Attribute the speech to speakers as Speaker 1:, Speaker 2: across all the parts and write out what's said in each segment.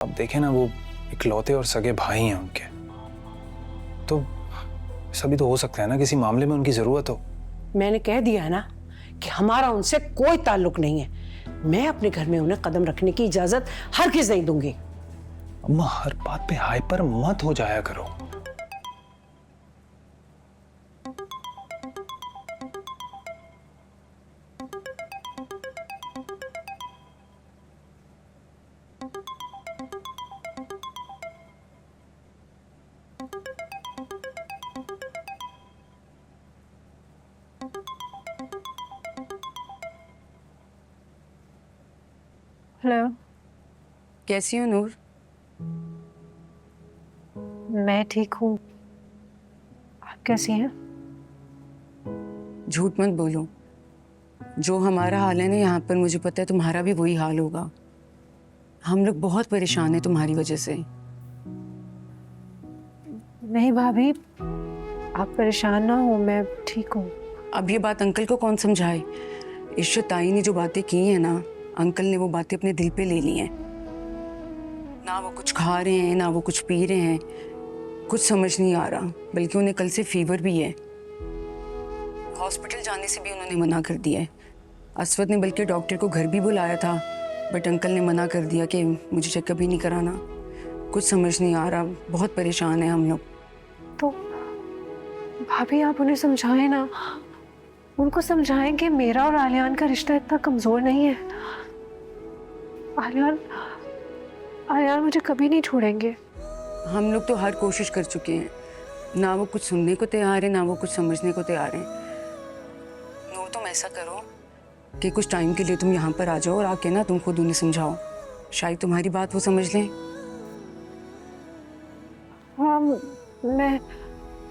Speaker 1: अब देखें ना, वो इकलौते और सगे भाई हैं उनके, तो सभी तो हो सकता है ना किसी मामले में उनकी जरूरत हो।
Speaker 2: मैंने कह दिया है ना कि हमारा उनसे कोई ताल्लुक नहीं है। मैं अपने घर में उन्हें कदम रखने की इजाजत हरगिज नहीं दूंगी।
Speaker 1: अम्मा, हर बात पे हाइपर मत हो जाया करो।
Speaker 3: हेलो।
Speaker 4: कैसी हो नूर?
Speaker 3: मैं ठीक हूँ, आप कैसी हैं?
Speaker 4: झूठ मत बोलो। जो हमारा हाल है ना यहाँ पर, मुझे पता है तुम्हारा भी वही हाल होगा। हम लोग बहुत परेशान हैं तुम्हारी वजह से।
Speaker 3: नहीं भाभी, आप परेशान ना हो, मैं ठीक हूँ।
Speaker 4: अब ये बात अंकल को कौन समझाए? इश्रत ताई ने जो बातें की हैं ना, अंकल ने वो बातें अपने दिल पे ले ली हैं। ना वो कुछ खा रहे हैं, ना वो कुछ पी रहे हैं, कुछ समझ नहीं आ रहा। बल्कि उन्हें कल से फीवर भी है। हॉस्पिटल जाने से भी उन्होंने मना कर दिया है। असवद ने बल्कि डॉक्टर को घर भी बुलाया था, बट अंकल ने मना कर दिया कि मुझे चेकअप ही नहीं कराना। कुछ समझ नहीं आ रहा, बहुत परेशान है हम लोग।
Speaker 3: तो भाभी आप उन्हें समझाएं ना, उनको समझाएं कि मेरा और आलियान का रिश्ता इतना कमजोर नहीं है। आलियान मुझे कभी नहीं छोड़ेंगे।
Speaker 4: हम लोग तो हर कोशिश कर चुके हैं, ना वो कुछ सुनने को तैयार है, ना वो कुछ समझने को तैयार है। नूर, तुम ऐसा करो कि कुछ टाइम के लिए तुम यहाँ पर आ जाओ और आके ना तुम खुद उन्हें समझाओ। शायद तुम्हारी बात वो समझ लें।
Speaker 3: हाँ,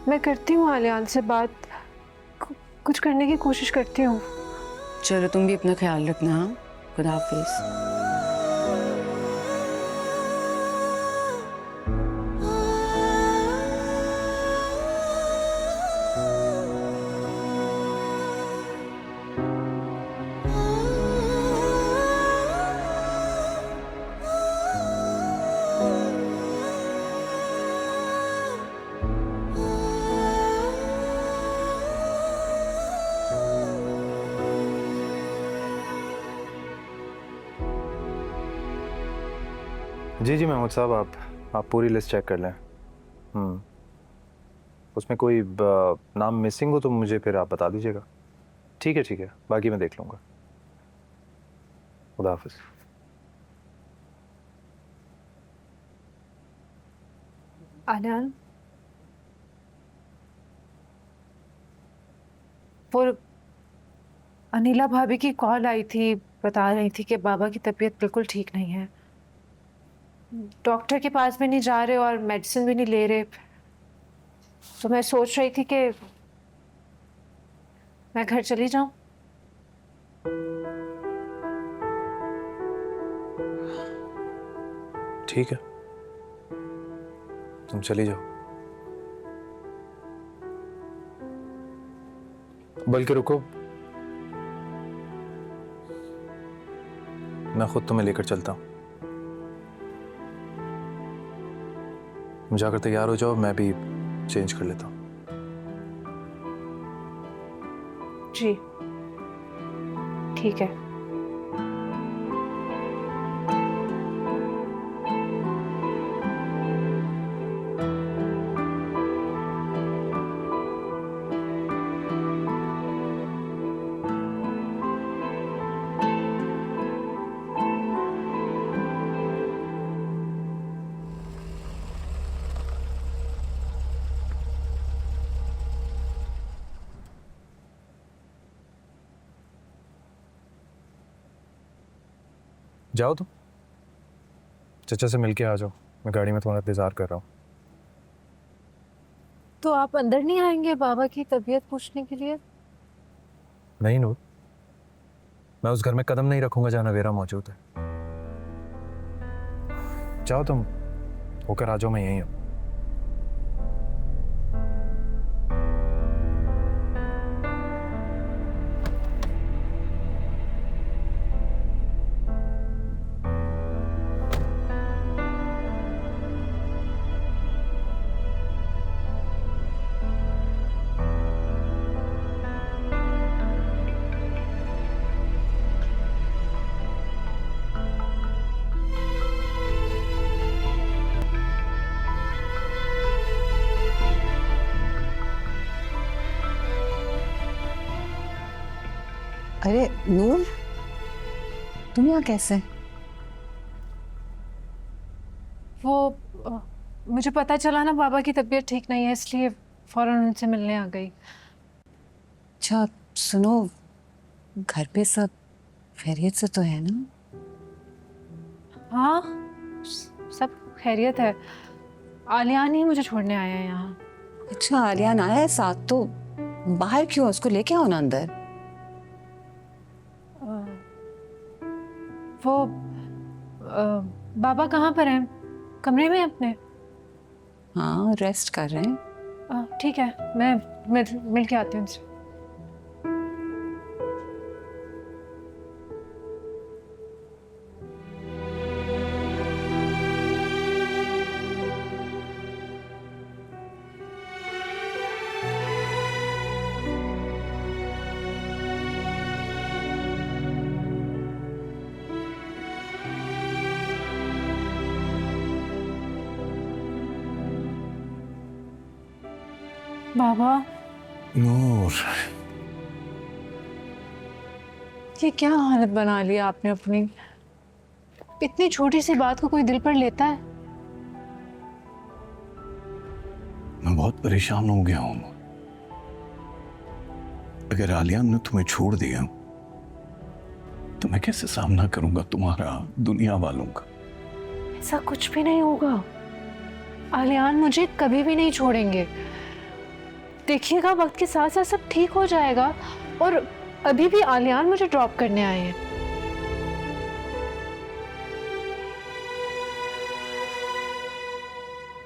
Speaker 3: मैं करती हूँ आलियान से बात, कुछ करने की कोशिश करती हूँ।
Speaker 4: चलो, तुम भी अपना ख्याल रखना। हाँ, खुदा हाफिज।
Speaker 1: जी जी महमूद साहब, आप पूरी लिस्ट चेक कर लें। उसमें कोई नाम मिसिंग हो तो मुझे फिर आप बता दीजिएगा। ठीक है, बाकी मैं देख लूँगा। खुदा हाफिज।
Speaker 3: आलियान, वो अनिला भाभी की कॉल आई थी, बता रही थी कि बाबा की तबीयत बिल्कुल ठीक नहीं है। डॉक्टर के पास भी नहीं जा रहे और मेडिसिन भी नहीं ले रहे। तो मैं सोच रही थी कि मैं घर चली जाऊं।
Speaker 1: ठीक है, तुम चली जाओ। बल्कि रुको, मैं खुद तुम्हें लेकर चलता हूँ। तुम जाकर तैयार हो जाओ, मैं भी चेंज कर लेता हूँ।
Speaker 3: जी ठीक है।
Speaker 1: जाओ तुम, चचा से मिलके आ जाओ। मैं गाड़ी में तुम्हारा इंतजार कर रहा हूँ।
Speaker 3: तो आप अंदर नहीं आएंगे बाबा की तबीयत पूछने के लिए?
Speaker 1: नहीं नूर, मैं उस घर में कदम नहीं रखूंगा जहाँ नवेरा मौजूद है। जाओ तुम, होकर आ जाओ, मैं यहीं हूँ।
Speaker 4: अरे नूर, तुम यहाँ कैसे?
Speaker 3: वो मुझे पता चला ना बाबा की तबीयत ठीक नहीं है, इसलिए फौरन उनसे मिलने आ गई।
Speaker 4: अच्छा सुनो, घर पे सब खैरियत से तो है ना?
Speaker 3: हाँ, सब खैरियत है। आलियान ही मुझे छोड़ने आया है यहाँ।
Speaker 4: अच्छा आलियान आया है साथ, तो बाहर क्यों? उसको लेके आओ ना अंदर।
Speaker 3: वो बाबा कहाँ पर हैं? कमरे में अपने?
Speaker 4: हाँ रेस्ट कर रहे हैं।
Speaker 3: ठीक है, मैं मिल के आती हूँ उनसे। बाबा,
Speaker 5: नूर,
Speaker 3: ये क्या हालत बना लिया आपने अपनी? इतनी छोटी सी बात को कोई दिल पर लेता है?
Speaker 5: मैं बहुत परेशान हो गया हूं। अगर आलियान ने तुम्हें छोड़ दिया तो मैं कैसे सामना करूंगा तुम्हारा, दुनिया वालों का?
Speaker 3: ऐसा कुछ भी नहीं होगा। आलियान मुझे कभी भी नहीं छोड़ेंगे। देखिएगा वक्त के साथ साथ सब ठीक हो जाएगा। और अभी भी आलियान मुझे ड्रॉप करने आए हैं।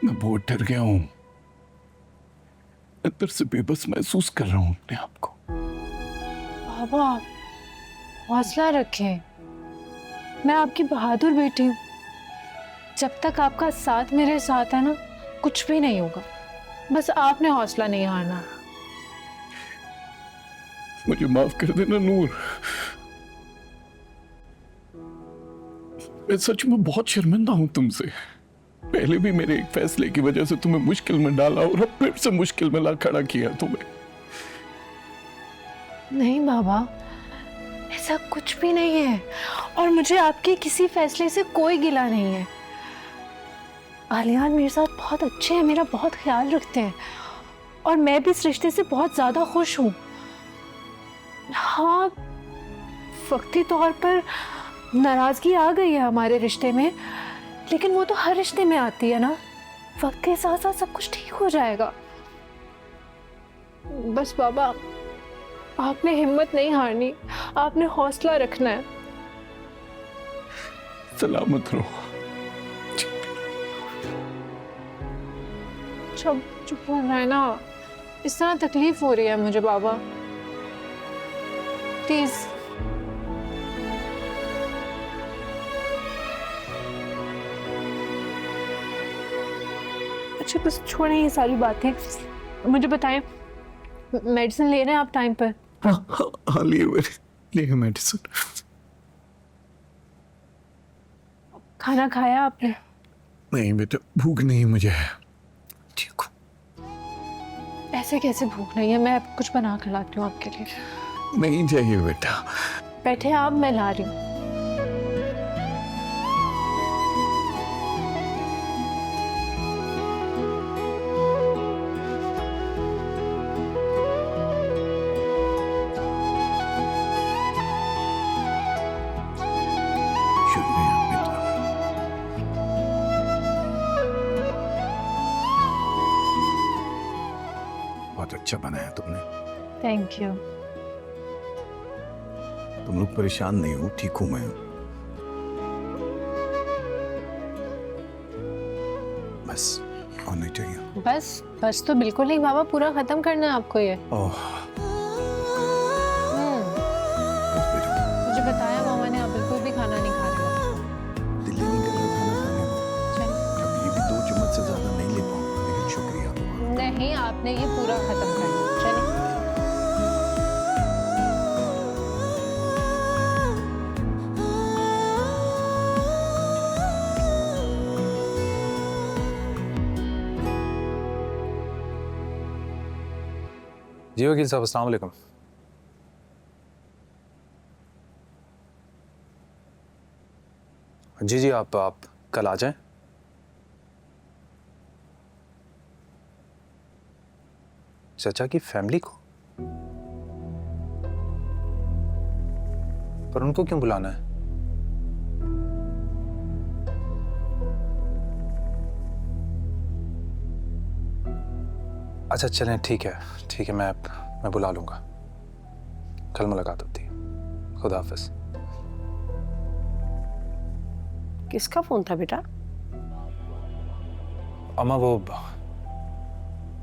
Speaker 5: मैं बहुत डर गया हूं, अंदर से बेबस महसूस कर रहा हूं अपने आप को।
Speaker 3: बाबा, हौसला रखें। मैं आपकी बहादुर बेटी हूँ। जब तक आपका साथ मेरे साथ है ना, कुछ भी नहीं होगा। बस आपने हौसला नहीं हारना।
Speaker 5: मुझे माफ कर देना नूर, मैं सच में बहुत शर्मिंदा हूं तुमसे। पहले भी मेरे एक फैसले की वजह से तुम्हें मुश्किल में डाला और अब फिर से मुश्किल में ला खड़ा किया तुम्हें।
Speaker 3: नहीं बाबा, ऐसा कुछ भी नहीं है। और मुझे आपके किसी फैसले से कोई गिला नहीं है। आलियान मेरे साथ बहुत अच्छे हैं, मेरा बहुत ख्याल रखते हैं। और मैं भी इस रिश्ते से बहुत ज़्यादा खुश हूँ। हाँ, वक्ती तौर पर नाराज़गी आ गई है हमारे रिश्ते में, लेकिन वो तो हर रिश्ते में आती है ना। वक्त के साथ साथ सब कुछ ठीक हो जाएगा। बस बाबा, आपने हिम्मत नहीं हारनी, आपने हौसला रखना है।
Speaker 5: सलामत रहो।
Speaker 3: चुप हो रहा है ना, इस तरह तकलीफ हो रही है मुझे बाबा, प्लीज। अच्छा बस छोड़ें ये सारी बातें, मुझे बताएं, मेडिसिन ले रहे हैं आप टाइम पर?
Speaker 5: हाँ लिए मेडिसिन।
Speaker 3: खाना खाया आपने?
Speaker 5: नहीं बेटा, भूख नहीं मुझे, ठीक हूँ।
Speaker 3: ऐसे कैसे भूख नहीं है? मैं कुछ बना कर लाती हूँ आपके लिए।
Speaker 5: नहीं चाहिए बेटा।
Speaker 3: बैठे आप, मैं ला रही हूँ।
Speaker 5: शुक्रिया बेटा। बहुत अच्छा बनाया तुमने।
Speaker 3: Thank you.
Speaker 5: तुम लोग परेशान नहीं हो, ठीक हूं मैं। बस और नहीं चाहिए।
Speaker 3: बस तो बिल्कुल नहीं बाबा, पूरा खत्म करना है आपको ये।
Speaker 5: ओह, बस बेटा,
Speaker 3: मुझे बताया मामा ने, आप बिल्कुल भी खाना नहीं खा रहे हो।
Speaker 5: दिल्ली नहीं कर रहा खाना खाने को।
Speaker 3: चलिए।
Speaker 5: अब ये भी 2 चम्मच से ज्यादा नहीं ले पाऊंगा, लेकिन शुक्रिया तुम्हारा।
Speaker 3: नहीं, आपने ये पूरा खत्म करना है। चलिए।
Speaker 1: जी वकील साहब, अस्सलाम वालेकुम। जी जी, आप कल आ जाएं। चचा की फैमिली को? पर उनको क्यों बुलाना है? अच्छा चलें, ठीक है, मैं बुला लूंगा। कल मुलाकात होती है। खुदा हाफिज।
Speaker 2: किसका फोन था बेटा?
Speaker 1: अम्मा वो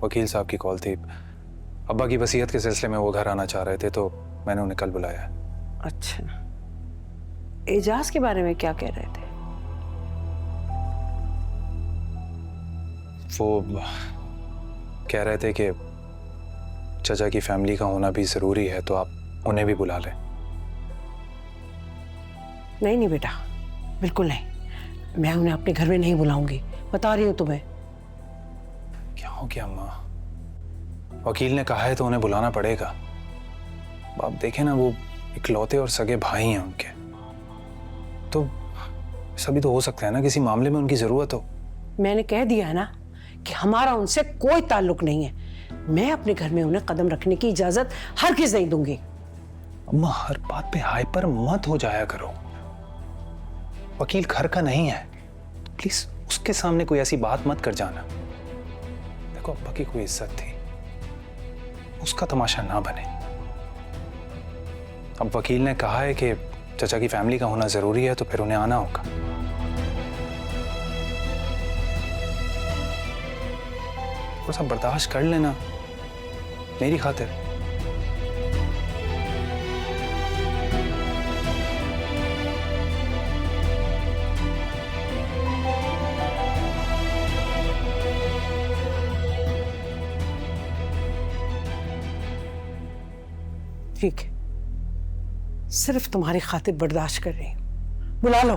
Speaker 1: वकील साहब की कॉल थी। अब्बा की वसीयत के सिलसिले में वो घर आना चाह रहे थे, तो मैंने उन्हें कल बुलाया है।
Speaker 2: अच्छा, एजाज के बारे में क्या कह रहे थे?
Speaker 1: वो कह रहे थे कि चचा की फैमिली का होना भी जरूरी है, तो आप उन्हें भी बुला लें।
Speaker 2: नहीं बेटा, बिल्कुल नहीं। मैं उन्हें अपने घर में नहीं बुलाऊंगी, बता रही हूँ तुम्हें।
Speaker 1: क्या हो गया अम्मा? वकील ने कहा है तो उन्हें बुलाना पड़ेगा। आप देखें ना, वो इकलौते और सगे भाई हैं उनके, तो सभी तो हो सकता है ना किसी मामले में उनकी जरूरत हो।
Speaker 2: मैंने कह दिया है ना कि हमारा उनसे कोई ताल्लुक नहीं है। मैं अपने घर में उन्हें कदम रखने की इजाजत हरगिज नहीं दूंगी।
Speaker 1: अम्मा हर बात पे हाइपर मत हो जाया करो। वकील घर का नहीं है, प्लीज उसके सामने कोई ऐसी बात मत कर जाना। देखो अब्बा की कोई इज्जत थी, उसका तमाशा ना बने। अब वकील ने कहा है कि चचा की फैमिली का होना जरूरी है, तो फिर उन्हें आना होगा। थोड़ा सा बर्दाश्त कर लेना मेरी खातिर।
Speaker 2: ठीक है, सिर्फ तुम्हारी खातिर बर्दाश्त कर रही हूं। बुला लो।